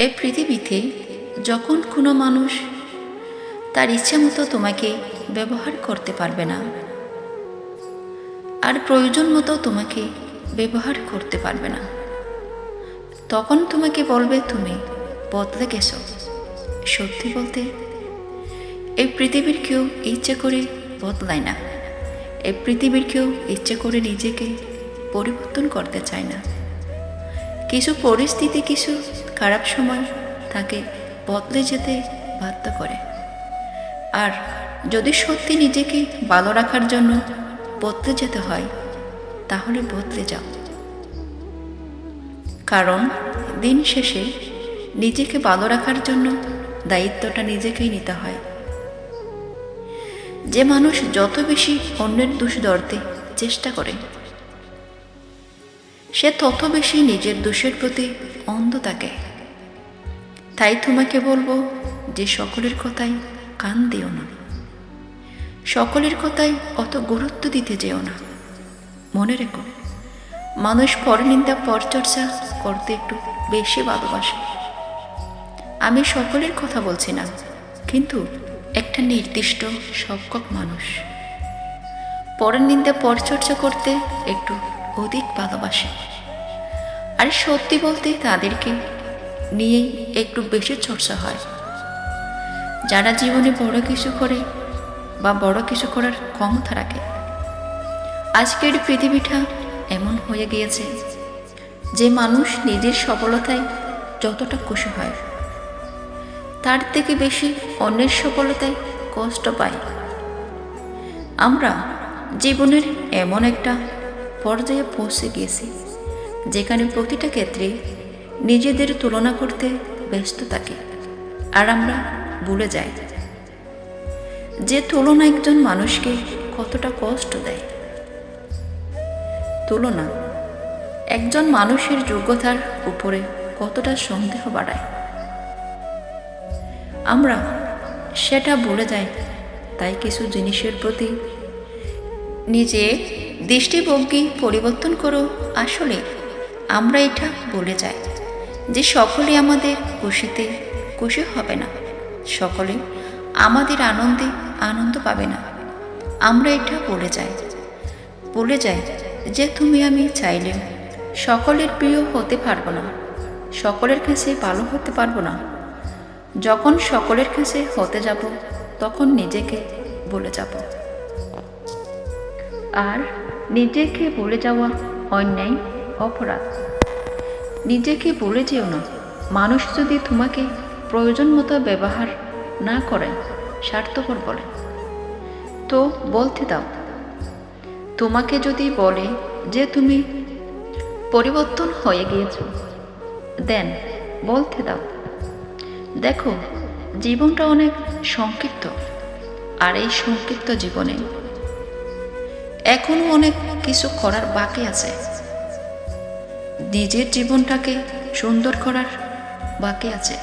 এই পৃথিবীতে যখন কোনো মানুষ তার ইচ্ছে মতো তোমাকে ব্যবহার করতে পারবে না, আর প্রয়োজন মতো তোমাকে ব্যবহার করতে পারবে না, তখন তোমাকে বলবে তুমি বদলে গেছো। সত্যি বলতে এই পৃথিবীর কেউ ইচ্ছে করে বদলায় না। এই পৃথিবীর কেউ ইচ্ছে করে নিজেকে পরিবর্তন করতে চায় না। কিছু পরিস্থিতি, কিছু খারাপ সময় তাকে বদলে যেতে বাধ্য করে। আর যদি সত্যি নিজেকে ভালো রাখার জন্য বদলে যেতে হয়, তাহলে বদলে যাও। কারণ দিন শেষে নিজেকে ভালো রাখার জন্য দায়িত্বটা নিজেকেই নিতে হয়। যে মানুষ যত বেশি অন্যের দোষ ধরতে চেষ্টা করে, সে তত বেশি নিজের দোষের প্রতি অন্ধ থাকে। তাই তোমাকে বলবো যে সকলের কথায় কান দিও না, সকলের কথায় অত গুরুত্ব দিতে যেও না। মনে রেখো, মানুষ পরনিন্দা পরচর্চা করতে একটু বেশি ভালোবাসে। আমি সকলের কথা বলছি না, কিন্তু একটা নির্দিষ্ট সংখ্যক মানুষ পরের নিন্দা পরচর্চা করতে একটু অধিক ভালোবাসে। আর সত্যি বলতে তাদেরকে নিয়েই একটু বেশি চর্চা হয়। যারা জীবনে বড় কিছু করে বা বড় কিছু করার ক্ষমতা রাখে। আজকের পৃথিবীটা এমন হয়ে গিয়েছে যে মানুষ নিজের সফলতায় যতটা খুশি হয়, তার থেকে বেশি অন্যের সফলতায় কষ্ট পায়। আমরা জীবনের এমন একটা পর্যায়ে পৌঁছে গিয়েছি যেখানে প্রতিটা ক্ষেত্রে নিজেদের তুলনা করতে ব্যস্ত থাকি। আর আমরা ভুলে যাই যে তুলনা একজন মানুষকে কতটা কষ্ট দেয়। তুলনা একজন মানুষের যোগ্যতার উপরে কতটা সন্দেহ বাড়ায়। আমরা সেটা ভুলে যাই। তাই কিছু জিনিসের প্রতি নিজের দৃষ্টিভঙ্গি পরিবর্তন করো। আসলে আমরা এটা ভুলে যাই যে সকলে আমাদের খুশিতে খুশি হবে না, সকলে আমাদের আনন্দে আনন্দ পাবে না। আমরা এটা ভুলে যাই যে তুমি আমি চাইলেও সকলের প্রিয় হতে পারবো না, সকলের কাছে ভালো হতে পারবো না। যখন সকলের কাছে হতে যাব, তখন নিজেকে ভুলে যাব। আর নিজেকে ভুলে যাওয়া অন্যায়, অপরাধ। নিজেকে ভুলে যেও না। মানুষ যদি তোমাকে প্রয়োজন মতো ব্যবহার না করে, স্বার্থপর বলে, তো বলতে দাও। তোমাকে যদি বলে যে তুমি পরিবর্তন হয়ে গিয়েছ, দেন বলতে দাও। দেখো, জীবনটা অনেক সংক্ষিপ্ত, আর এই সংক্ষিপ্ত জীবনে এখনো অনেক কিছু করার বাকি আছে। নিজের জীবনটাকে সুন্দর করার বাকি আছে।